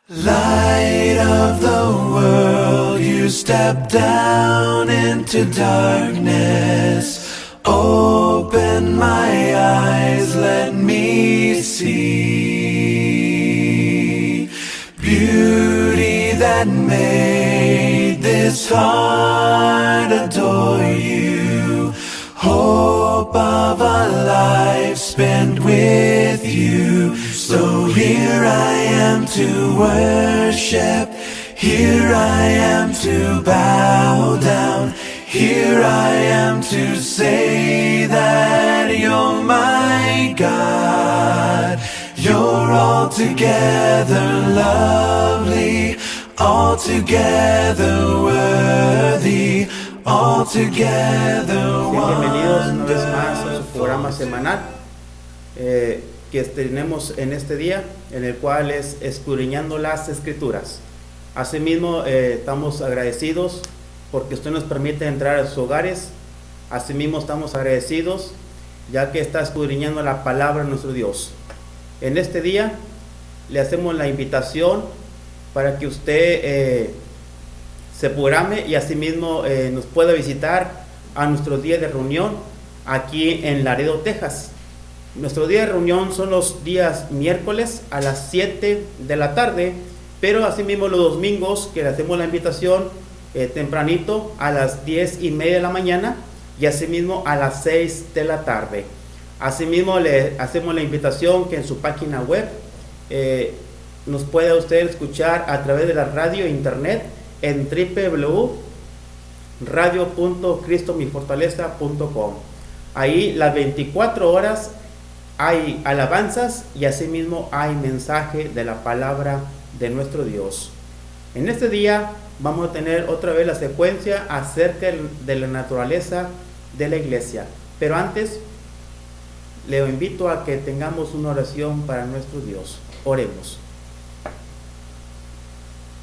Light of the world, you step down into darkness. Open my eyes, let me see beauty that made this heart adore you. Hope of a life spent with you. So here I am to worship, here I am to bow down, here I am to say that you're my God. You're altogether lovely, altogether worthy, altogether wonderful. Bienvenidos una vez más a su programa semanal que tenemos en este día, en el cual es Escudriñando las Escrituras. Asimismo, estamos agradecidos porque usted nos permite entrar a sus hogares. Asimismo, estamos agradecidos ya que está escudriñando la palabra de nuestro Dios. En este día le hacemos la invitación para que usted se programe y asimismo nos pueda visitar a nuestro día de reunión aquí en Laredo, Texas. Nuestro día de reunión son los días miércoles a las 7 de la tarde, pero asimismo los domingos que le hacemos la invitación tempranito a las 10:30 de la mañana y asimismo a las 6 de la tarde. Asimismo le hacemos la invitación que en su página web nos pueda usted escuchar a través de la radio e internet en www.radio.cristomifortaleza.com. Ahí las 24 horas hay alabanzas y asimismo hay mensaje de la palabra de nuestro Dios. En este día vamos a tener otra vez la secuencia acerca de la naturaleza de la iglesia. Pero antes, le invito a que tengamos una oración para nuestro Dios. Oremos.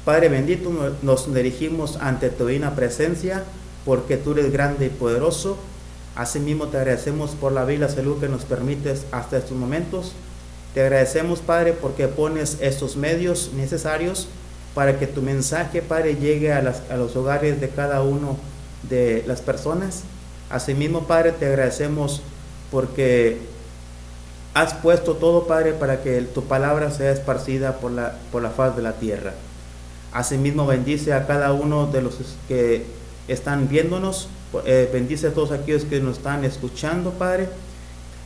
Padre bendito, nos dirigimos ante tu divina presencia porque tú eres grande y poderoso. Asimismo te agradecemos por la vida y la salud que nos permites hasta estos momentos. Te agradecemos, Padre, porque pones estos medios necesarios para que tu mensaje, Padre, llegue a los hogares de cada uno de las personas. Asimismo, Padre, te agradecemos porque has puesto todo, Padre, para que tu palabra sea esparcida por la faz de la tierra. Asimismo, bendice a cada uno de los que están viéndonos. Bendice a todos aquellos que nos están escuchando, Padre.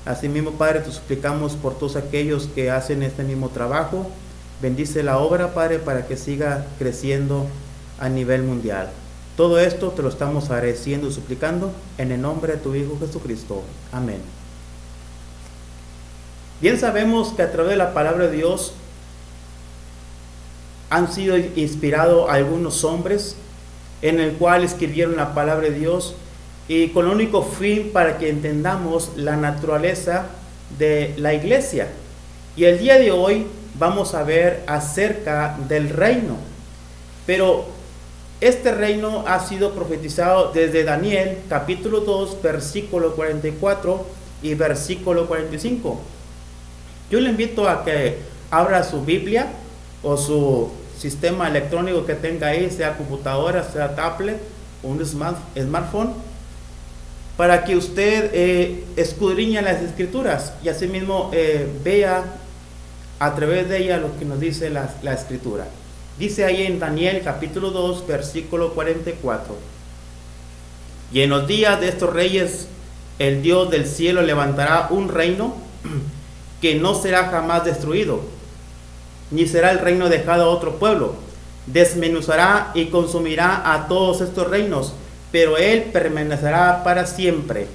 Asimismo, Padre, te suplicamos por todos aquellos que hacen este mismo trabajo. Bendice la obra, Padre, para que siga creciendo a nivel mundial. Todo esto te lo estamos agradeciendo y suplicando en el nombre de tu Hijo Jesucristo. Amén. Bien sabemos que a través de la palabra de Dios han sido inspirados algunos hombres en el cual escribieron la palabra de Dios y con el único fin para que entendamos la naturaleza de la iglesia. Y el día de hoy vamos a ver acerca del reino. Pero este reino ha sido profetizado desde Daniel capítulo 2 versículo 44 y versículo 45. Yo le invito a que abra su Biblia o su sistema electrónico que tenga ahí, sea computadora, sea tablet o un smartphone, para que usted escudriñe las escrituras y asimismo vea a través de ella lo que nos dice la escritura. Dice ahí en Daniel capítulo 2 versículo 44: y en los días de estos reyes el Dios del cielo levantará un reino que no será jamás destruido, ni será el reino dejado a otro pueblo. Desmenuzará y consumirá a todos estos reinos, pero él permanecerá para siempre.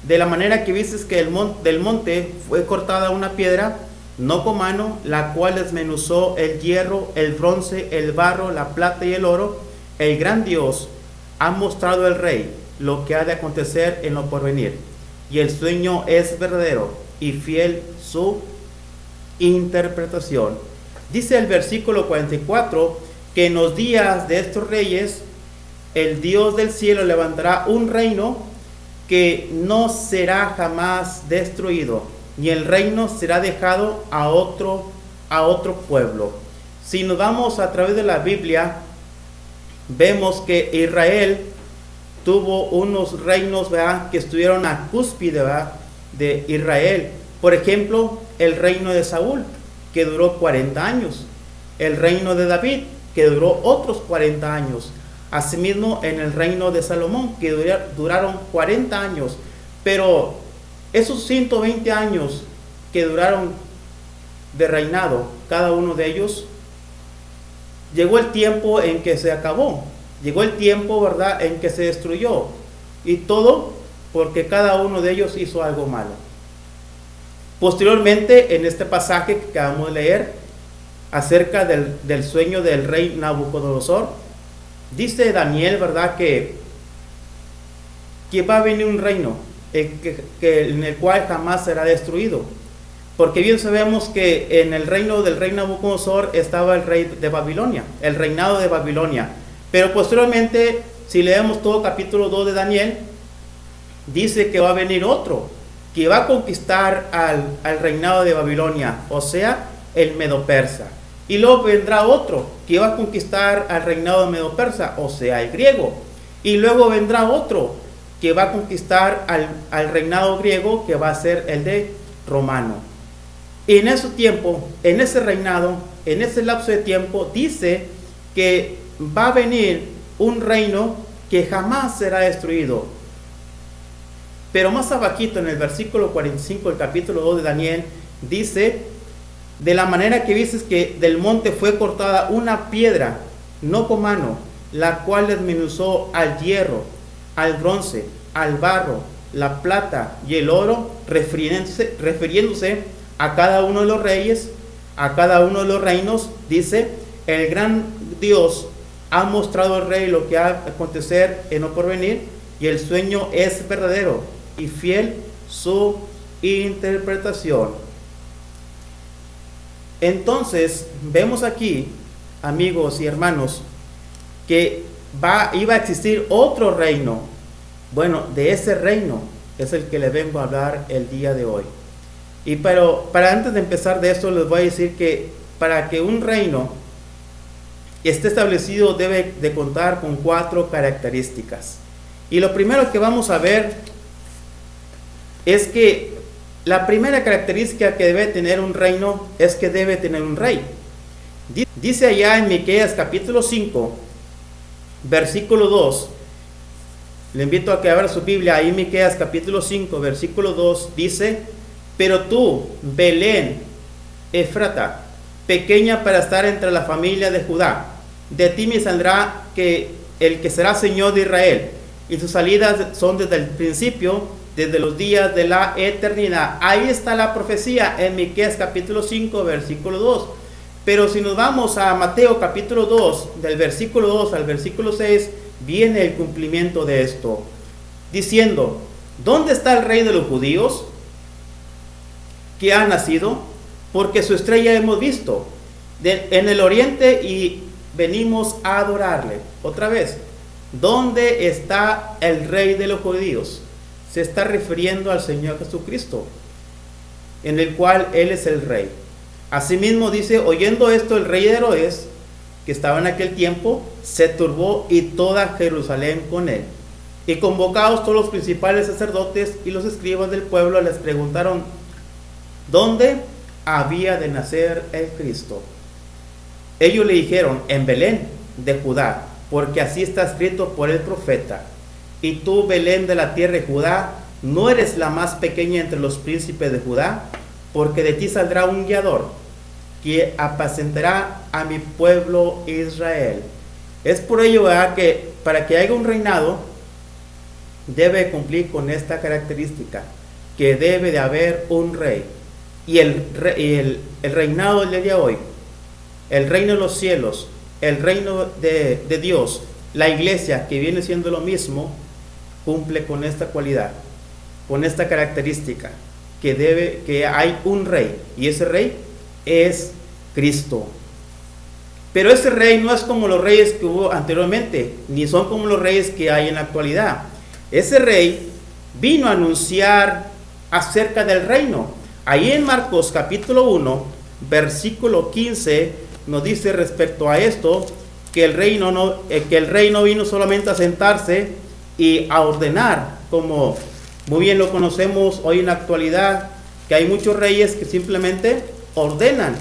De la manera que vistes que del monte fue cortada una piedra, no con mano, la cual desmenuzó el hierro, el bronce, el barro, la plata y el oro, el gran Dios ha mostrado al rey lo que ha de acontecer en lo porvenir, y el sueño es verdadero y fiel su interpretación. Dice el versículo 44 que en los días de estos reyes el Dios del cielo levantará un reino que no será jamás destruido, ni el reino será dejado a otro pueblo, Si nos vamos a través de la Biblia, vemos que Israel tuvo unos reinos, ¿verdad?, que estuvieron a cúspide, ¿verdad?, de Israel. Por ejemplo, el reino de Saúl, que duró 40 años. El reino de David, que duró otros 40 años. Asimismo, en el reino de Salomón, que duraron 40 años. Pero esos 120 años que duraron de reinado, cada uno de ellos, llegó el tiempo en que se acabó. Llegó el tiempo, ¿verdad?, en que se destruyó. Y todo porque cada uno de ellos hizo algo malo. Posteriormente, en este pasaje que acabamos de leer, acerca del sueño del rey Nabucodonosor, dice Daniel, ¿verdad?, que va a venir un reino en el cual jamás será destruido. Porque bien sabemos que en el reino del rey Nabucodonosor estaba el rey de Babilonia, el reinado de Babilonia. Pero posteriormente, si leemos todo capítulo 2 de Daniel, dice que va a venir otro, que va a conquistar al reinado de Babilonia, o sea, el Medo-Persa. Y luego vendrá otro, que va a conquistar al reinado Medo-Persa, o sea, el griego. Y luego vendrá otro, que va a conquistar al reinado griego, que va a ser el de romano. Y en ese tiempo, en ese reinado, en ese lapso de tiempo, dice que va a venir un reino que jamás será destruido. Pero más abajito, en el versículo 45 del capítulo 2 de Daniel, dice: de la manera que dices que del monte fue cortada una piedra, no con mano, la cual desmenuzó al hierro, al bronce, al barro, la plata y el oro, refiriéndose a cada uno de los reyes, a cada uno de los reinos. Dice: el gran Dios ha mostrado al rey lo que ha de acontecer en lo porvenir, y el sueño es verdadero y fiel su interpretación. Entonces vemos aquí, amigos y hermanos, que iba a existir otro reino. Bueno, de ese reino es el que les vengo a hablar el día de hoy. Pero antes de empezar de esto, les voy a decir que para que un reino esté establecido debe de contar con 4 características. Y lo primero que vamos a ver es que la primera característica que debe tener un reino es que debe tener un rey. Dice allá en Miqueas capítulo 5, versículo 2. Le invito a que abra su Biblia. Ahí Miqueas capítulo 5, versículo 2 dice: pero tú, Belén, Efrata, pequeña para estar entre la familia de Judá, de ti me saldrá el que será Señor de Israel, y sus salidas son desde el principio, desde los días de la eternidad. Ahí está la profecía en Miqueas capítulo 5, versículo 2. Pero si nos vamos a Mateo capítulo 2, del versículo 2 al versículo 6, viene el cumplimiento de esto, diciendo: ¿dónde está el rey de los judíos que ha nacido? Porque su estrella hemos visto en el oriente y venimos a adorarle. Otra vez, ¿dónde está el rey de los judíos? Se está refiriendo al Señor Jesucristo, en el cual Él es el rey. Asimismo dice: oyendo esto, el rey de Herodes, que estaba en aquel tiempo, se turbó, y toda Jerusalén con él. Y convocados todos los principales sacerdotes y los escribas del pueblo, les preguntaron dónde había de nacer el Cristo. Ellos le dijeron: en Belén de Judá, porque así está escrito por el profeta: y tú, Belén de la tierra de Judá, no eres la más pequeña entre los príncipes de Judá, porque de ti saldrá un guiador que apacentará a mi pueblo Israel. Es por ello, ¿verdad?, que para que haya un reinado debe cumplir con esta característica, que debe de haber un rey. Y el reinado del día de hoy, el reino de los cielos, el reino de Dios, la iglesia, que viene siendo lo mismo, cumple con esta cualidad, con esta característica, que hay un rey, y ese rey es Cristo. Pero ese rey no es como los reyes que hubo anteriormente, ni son como los reyes que hay en la actualidad. Ese rey vino a anunciar acerca del reino. Ahí en Marcos capítulo 1, versículo 15, nos dice respecto a esto que el rey no vino solamente a sentarse y a ordenar, como muy bien lo conocemos hoy en la actualidad, que hay muchos reyes que simplemente ordenan,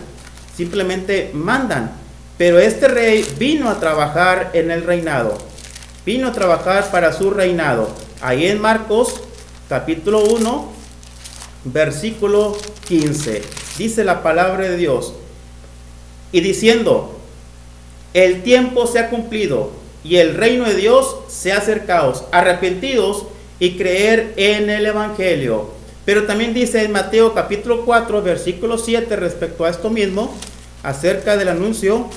simplemente mandan. Pero este rey vino a trabajar en el reinado, vino a trabajar para su reinado. Ahí en Marcos capítulo 1, versículo 15, dice la palabra de Dios, y diciendo: el tiempo se ha cumplido y el reino de Dios se ha acercado, arrepentidos y creer en el evangelio. Pero también dice en Mateo capítulo 4, versículo 7, respecto a esto mismo, acerca del anuncio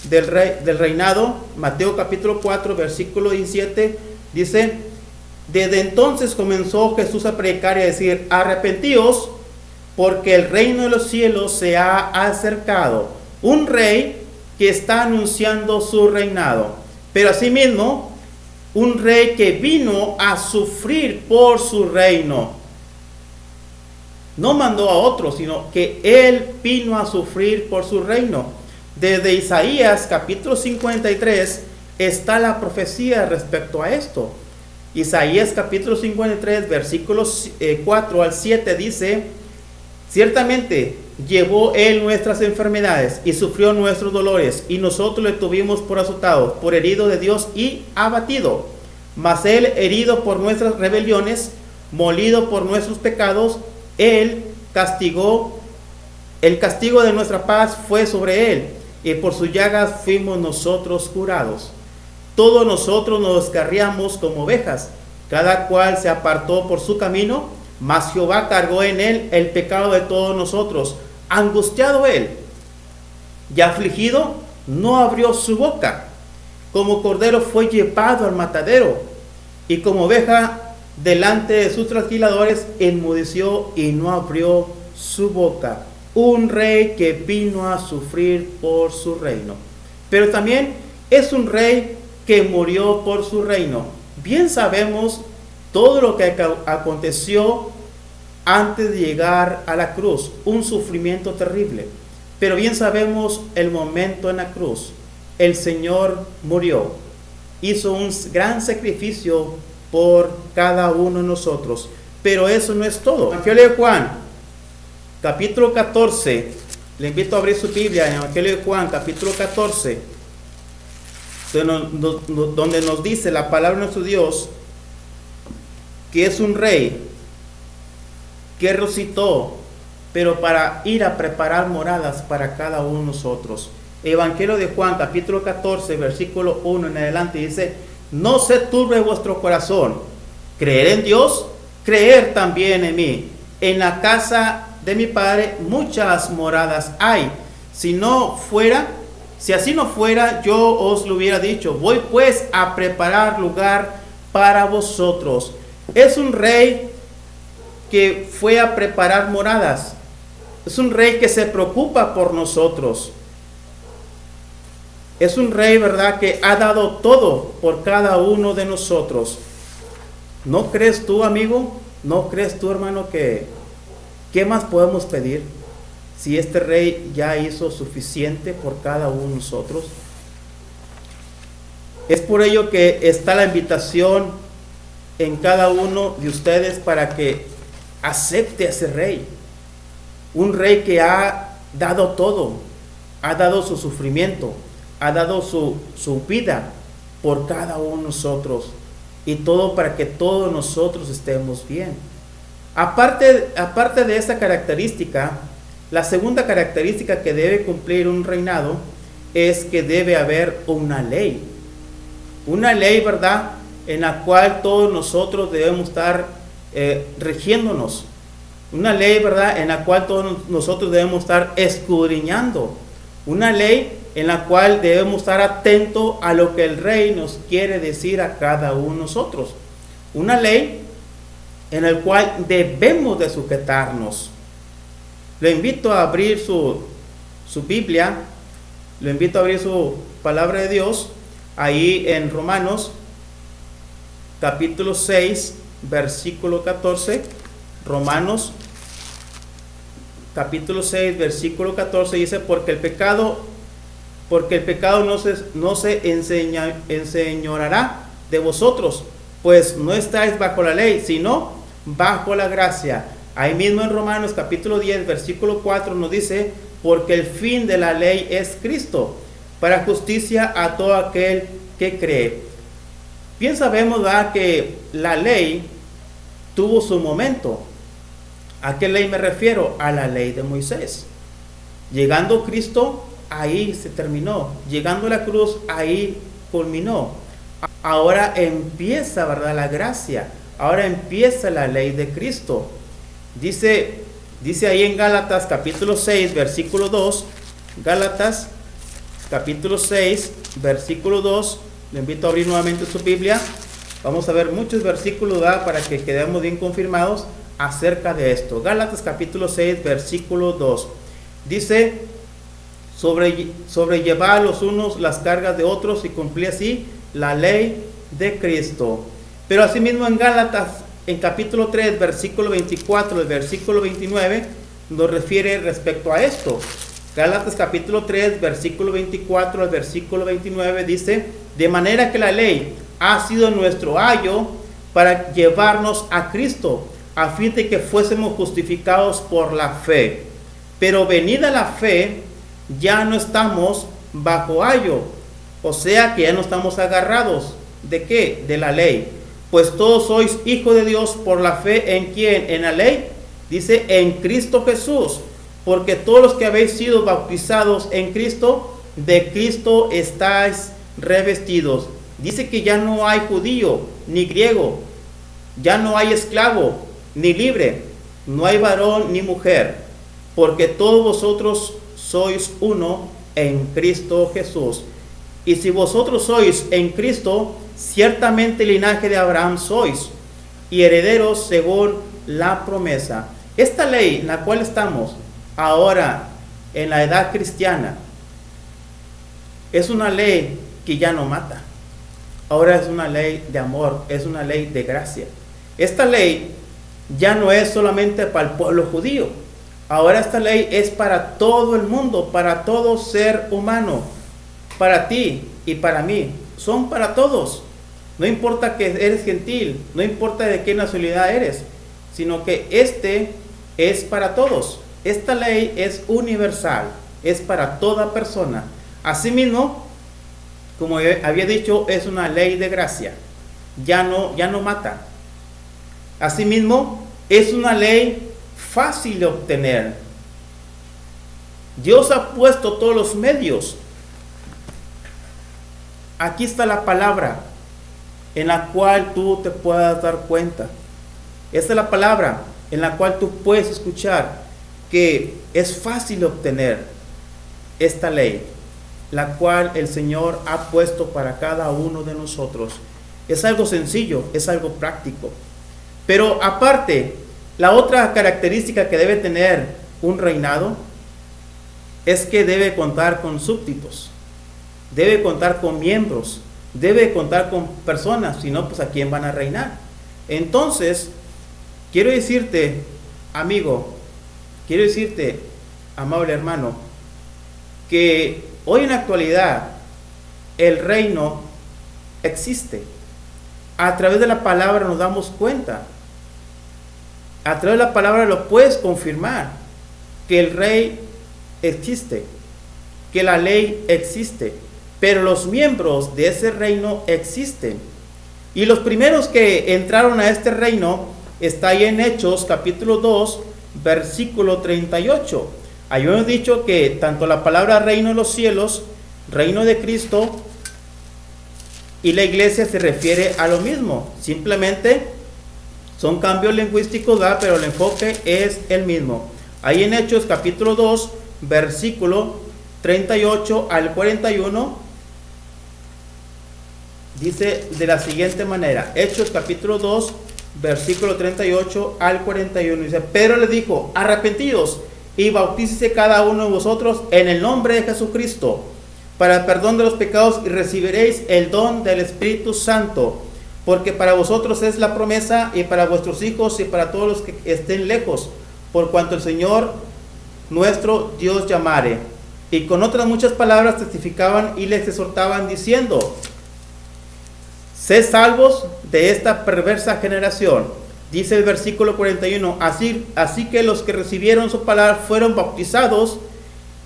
del reinado. Mateo capítulo 4, versículo 17, dice: desde entonces comenzó Jesús a predicar y a decir: arrepentíos, porque el reino de los cielos se ha acercado. Un rey que está anunciando su reinado, pero asimismo un rey que vino a sufrir por su reino. No mandó a otros, sino que él vino a sufrir por su reino. Desde Isaías capítulo 53 está la profecía respecto a esto. Isaías capítulo 53, versículos 4 al 7 dice: ciertamente llevó él nuestras enfermedades y sufrió nuestros dolores, y nosotros le tuvimos por azotado, por herido de Dios y abatido. Mas él herido por nuestras rebeliones, molido por nuestros pecados, el castigo de nuestra paz fue sobre él, y por sus llagas fuimos nosotros curados. Todos nosotros nos descarriamos como ovejas, cada cual se apartó por su camino, mas Jehová cargó en él el pecado de todos nosotros. Angustiado él y afligido, no abrió su boca. Como cordero fue llevado al matadero, y como oveja delante de sus trasquiladores enmudeció y no abrió su boca. Un rey que vino a sufrir por su reino, pero también es un rey que murió por su reino. Bien sabemos todo lo que aconteció antes de llegar a la cruz, un sufrimiento terrible, pero bien sabemos el momento en la cruz. El Señor murió, hizo un gran sacrificio por cada uno de nosotros, pero eso no es todo. Evangelio de Juan capítulo 14, le invito a abrir su Biblia en Evangelio de Juan capítulo 14, donde nos dice la palabra de nuestro Dios que es un rey que resucitó, pero para ir a preparar moradas para cada uno de nosotros. Evangelio de Juan capítulo 14, versículo 1 en adelante dice: no se turbe vuestro corazón, creer en Dios, creer también en mí. En la casa de mi Padre muchas moradas hay. Si así no fuera, yo os lo hubiera dicho. Voy pues a preparar lugar para vosotros. Es un rey que fue a preparar moradas. Es un rey que se preocupa por nosotros. Es un rey, ¿verdad?, que ha dado todo por cada uno de nosotros. ¿No crees tú, amigo? ¿No crees tú, hermano, que qué más podemos pedir si este rey ya hizo suficiente por cada uno de nosotros? Es por ello que está la invitación en cada uno de ustedes para que acepte a ese rey. Un rey que ha dado todo, ha dado su sufrimiento, ha dado su vida por cada uno de nosotros, y todo para que todos nosotros estemos bien. Aparte de esa característica, la segunda característica que debe cumplir un reinado es que debe haber una ley, ¿verdad?, en la cual todos nosotros debemos estar rigiéndonos. Una ley, ¿verdad?, en la cual todos nosotros debemos estar escudriñando. Una ley en la cual debemos estar atentos a lo que el rey nos quiere decir a cada uno de nosotros. Una ley en la cual debemos de sujetarnos. Le invito a abrir su Biblia, le invito a abrir su palabra de Dios, ahí en Romanos capítulo 6, versículo 14. Romanos capítulo 6, versículo 14 dice: porque el pecado porque el pecado no se enseñoreará de vosotros, pues no estáis bajo la ley, sino bajo la gracia. Ahí mismo en Romanos capítulo 10, versículo 4 nos dice, porque el fin de la ley es Cristo, para justicia a todo aquel que cree. Bien sabemos, ¿verdad?, que la ley tuvo su momento. ¿A qué ley me refiero? A la ley de Moisés. Llegando Cristo, ahí se terminó. Llegando a la cruz, ahí culminó. Ahora empieza, ¿verdad?, la gracia. Ahora empieza la ley de Cristo. Dice ahí en Gálatas capítulo 6, versículo 2. Gálatas capítulo 6, versículo 2. Le invito a abrir nuevamente su Biblia. Vamos a ver muchos versículos, ¿verdad?, para que quedemos bien confirmados acerca de esto. Capítulo 6, versículo 2. Dice, sobrellevar los unos las cargas de otros y cumplir así la ley de Cristo. Pero asimismo en Gálatas, en capítulo 3, versículo 24, el versículo 29, nos refiere respecto a esto. Gálatas capítulo 3, versículo 24 al versículo 29 dice, de manera que la ley ha sido nuestro ayo para llevarnos a Cristo, a fin de que fuésemos justificados por la fe. Pero venida la fe, ya no estamos bajo ayo, o sea que ya no estamos agarrados. ¿De qué? De la ley. Pues todos sois hijos de Dios por la fe en quién, en la ley, dice en Cristo Jesús, porque todos los que habéis sido bautizados en Cristo, de Cristo estáis revestidos. Dice que ya no hay judío ni griego, ya no hay esclavo ni libre, no hay varón ni mujer, porque todos vosotros sois uno en Cristo Jesús. Y si vosotros sois en Cristo, ciertamente linaje de Abraham sois, y herederos según la promesa. Esta ley en la cual estamos ahora en la edad cristiana es una ley que ya no mata. Ahora es una ley de amor, es una ley de gracia. Esta ley ya no es solamente para el pueblo judío. Ahora esta ley es para todo el mundo, para todo ser humano, para ti y para mí. Son para todos. No importa que eres gentil, no importa de qué nacionalidad eres, sino que este es para todos. Esta ley es universal, es para toda persona. Asimismo, como había dicho, es una ley de gracia. Ya no mata. Asimismo, es una ley fácil de obtener. Dios ha puesto todos los medios. Aquí está la palabra en la cual tú te puedas dar cuenta. Esta es la palabra en la cual tú puedes escuchar que es fácil obtener esta ley, la cual el Señor ha puesto para cada uno de nosotros. Es algo sencillo, es algo práctico. Pero aparte, la otra característica que debe tener un reinado es que debe contar con súbditos, debe contar con miembros, debe contar con personas, si no, pues ¿a quién van a reinar? Entonces, quiero decirte, amigo, quiero decirte, amable hermano, que hoy en la actualidad el reino existe. A través de la palabra nos damos cuenta. A través de la palabra lo puedes confirmar, que el rey existe, que la ley existe, pero los miembros de ese reino existen. Y los primeros que entraron a este reino está ahí en Hechos capítulo 2, versículo 38. Ahí hemos dicho que tanto la palabra reino de los cielos, reino de Cristo y la iglesia se refiere a lo mismo. Simplemente son cambios lingüísticos, ¿verdad? Pero el enfoque es el mismo. Ahí en Hechos capítulo 2, versículo 38 al 41, dice de la siguiente manera. Hechos capítulo 2, versículo 38 al 41. Dice, Pedro le dijo, arrepentidos y bautícese cada uno de vosotros en el nombre de Jesucristo para el perdón de los pecados y recibiréis el don del Espíritu Santo, porque para vosotros es la promesa y para vuestros hijos y para todos los que estén lejos, por cuanto el Señor nuestro Dios llamare. y con otras muchas palabras testificaban y les exhortaban diciendo: sed salvos de esta perversa generación. Dice el versículo 41, así que los que recibieron su palabra fueron bautizados,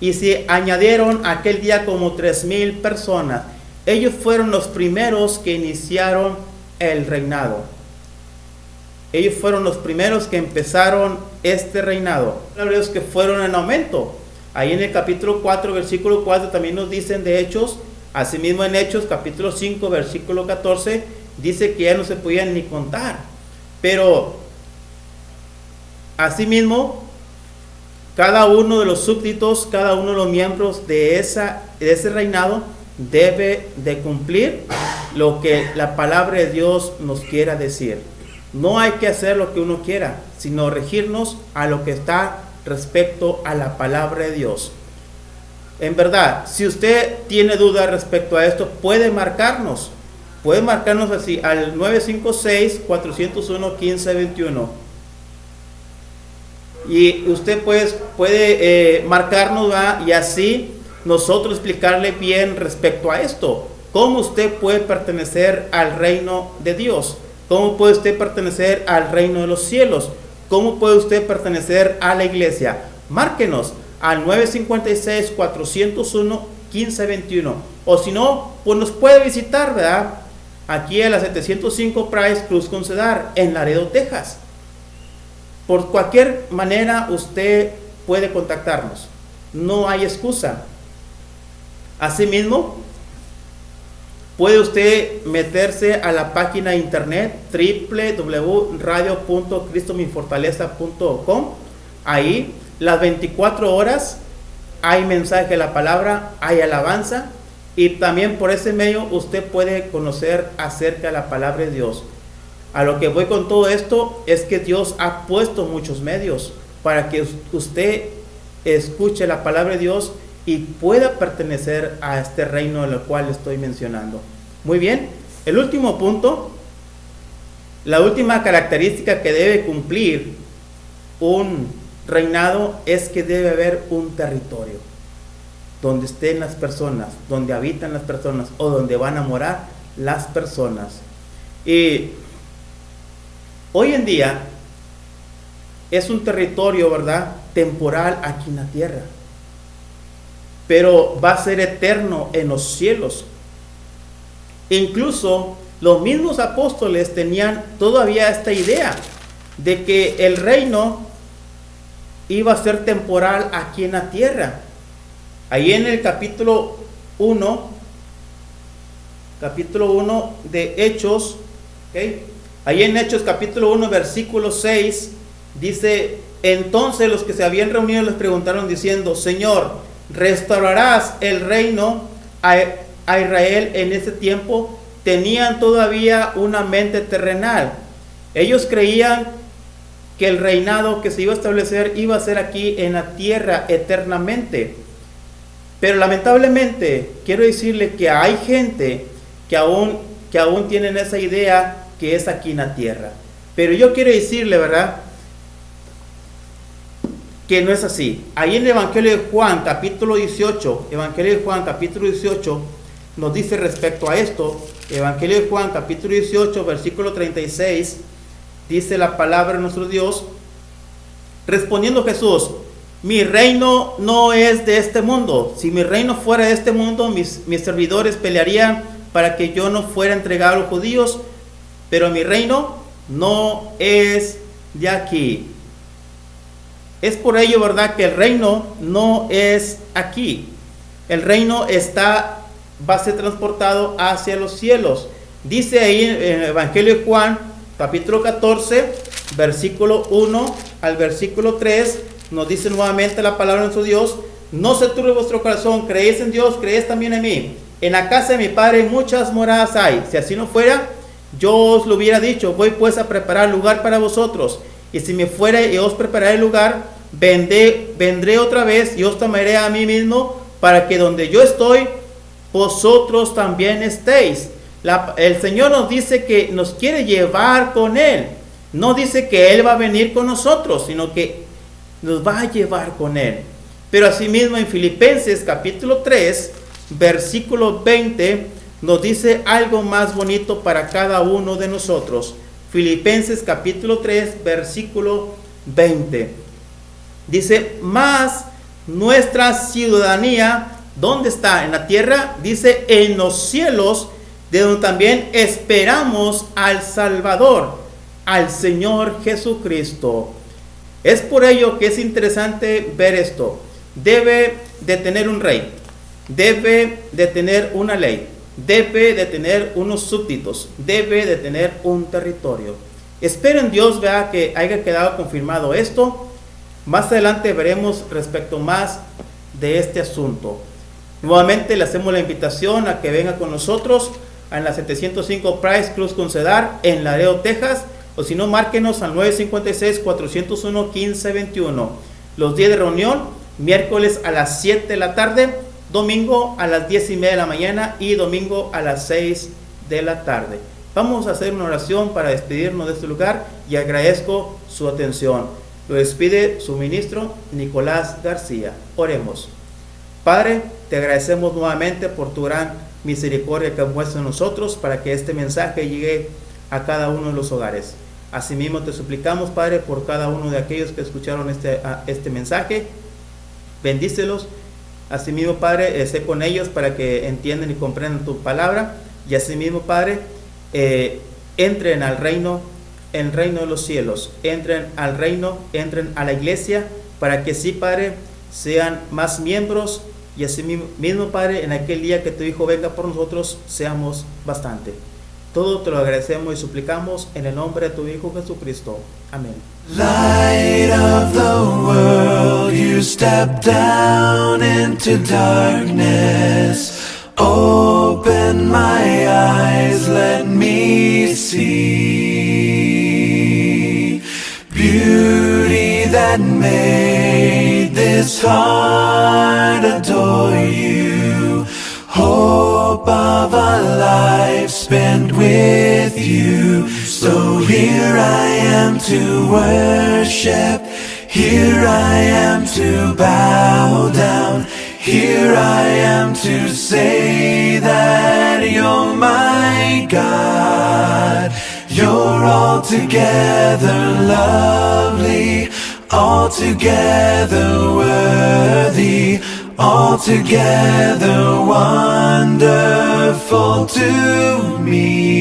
y se añadieron aquel día como 3,000 personas. Ellos fueron los primeros que iniciaron el reinado. Ellos fueron los primeros que empezaron este reinado. Los que fueron en aumento. Ahí en el capítulo 4, versículo 4 también nos dicen de Hechos. Asimismo en Hechos, capítulo 5, versículo 14, dice que ya no se podían ni contar. Pero, asimismo, cada uno de los súbditos, cada uno de los miembros de ese reinado debe de cumplir lo que la palabra de Dios nos quiera decir. No hay que hacer lo que uno quiera, sino regirnos a lo que está respecto a la palabra de Dios. En verdad, si usted tiene duda respecto a esto, puede marcarnos así al 956-401-1521. Y usted puede marcarnos, ¿verdad? Y así nosotros explicarle bien respecto a esto. ¿Cómo usted puede pertenecer al reino de Dios? ¿Cómo puede usted pertenecer al reino de los cielos? ¿Cómo puede usted pertenecer a la iglesia? Márquenos al 956-401-1521. O si no, pues nos puede visitar, ¿verdad? Aquí a la 705 Price Cruz con Cedar, en Laredo, Texas. Por cualquier manera usted puede contactarnos. No hay excusa. Asimismo, puede usted meterse a la página de internet www.radio.cristomifortaleza.com. Ahí las 24 horas hay mensaje de la palabra, hay alabanza, y también por ese medio usted puede conocer acerca de la palabra de Dios. A lo que voy con todo esto es que Dios ha puesto muchos medios para que usted escuche la palabra de Dios y pueda pertenecer a este reino en el cual estoy mencionando. Muy bien, el último punto, la última característica que debe cumplir un reinado es que debe haber un territorio donde estén las personas, donde habitan las personas o donde van a morar las personas. Y hoy en día es un territorio, ¿verdad?, temporal aquí en la tierra, pero va a ser eterno en los cielos. Incluso los mismos apóstoles tenían todavía esta idea de que el reino iba a ser temporal aquí en la tierra. Ahí en el capítulo 1 de Hechos, ¿okay? Ahí en Hechos capítulo 1 versículo 6 dice: entonces los que se habían reunido les preguntaron diciendo: Señor, ¿restaurarás el reino a Israel en ese tiempo? Tenían todavía una mente terrenal. Ellos creían que el reinado que se iba a establecer iba a ser aquí en la tierra eternamente. Pero lamentablemente quiero decirle que hay gente que aún tienen esa idea que es aquí en la tierra. Pero yo quiero decirle, ¿verdad?, que no es así. Ahí en el Evangelio de Juan, capítulo 18, nos dice respecto a esto. Evangelio de Juan, capítulo 18, versículo 36, dice la palabra de nuestro Dios: respondiendo Jesús: mi reino no es de este mundo. Si mi reino fuera de este mundo, mis servidores pelearían para que yo no fuera entregado a los judíos, pero mi reino no es de aquí. Es por ello, ¿verdad?, que el reino no es aquí. El reino va a ser transportado hacia los cielos. Dice ahí en el Evangelio de Juan, capítulo 14, versículo 1 al versículo 3, nos dice nuevamente la palabra de nuestro Dios: no se turbe vuestro corazón, creéis en Dios, creéis también en mí. En la casa de mi Padre muchas moradas hay. Si así no fuera, yo os lo hubiera dicho. Voy pues a preparar lugar para vosotros. Y si me fuera y os prepararé el lugar, vendré otra vez y os tomaré a mí mismo, para que donde yo estoy, vosotros también estéis. El Señor nos dice que nos quiere llevar con Él. No dice que Él va a venir con nosotros, sino que nos va a llevar con Él. Pero asimismo en Filipenses capítulo 3, versículo 20, nos dice algo más bonito para cada uno de nosotros. Filipenses capítulo 3, versículo 20. Dice, mas nuestra ciudadanía, ¿dónde está? En la tierra, dice, en los cielos, de donde también esperamos al Salvador, al Señor Jesucristo. Es por ello que es interesante ver esto. Debe de tener un rey, debe de tener una ley, debe de tener unos súbditos, debe de tener un territorio. Espero en Dios, vea, que haya quedado confirmado esto. Más adelante veremos respecto más de este asunto. Nuevamente le hacemos la invitación a que venga con nosotros en la 705 Price Cruz con Cedar en Laredo, Texas, o si no, márquenos al 956-401-1521. Los días de reunión: miércoles a las 7 de la tarde, domingo a las 10:30 de la mañana y domingo a las 6 de la tarde. Vamos a hacer una oración para despedirnos de este lugar y agradezco su atención. Lo despide su ministro Nicolás García. Oremos. Padre, te agradecemos nuevamente por tu gran misericordia que muestras en nosotros para que este mensaje llegue a cada uno de los hogares. Asimismo te suplicamos, Padre, por cada uno de aquellos que escucharon este mensaje. Bendícelos. Asimismo, Padre, sé con ellos para que entiendan y comprendan tu palabra. Y asimismo, Padre, entren al reino, el reino de los cielos. Entren al reino, entren a la iglesia, para que sí, Padre, sean más miembros. Y asimismo, Padre, en aquel día que tu Hijo venga por nosotros, seamos bastante. Todo te lo agradecemos y suplicamos en el nombre de tu Hijo Jesucristo. Amén. Light of the world, you step down into darkness. Open my eyes, let me see beauty that made this heart adore you. Hope of a life spent with you. So here I am to worship, here I am to bow down, here I am to say that you're my God. You're altogether lovely, altogether worthy, altogether wonderful to me.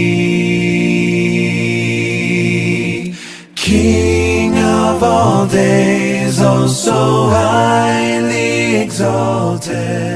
King of all days, oh so highly exalted.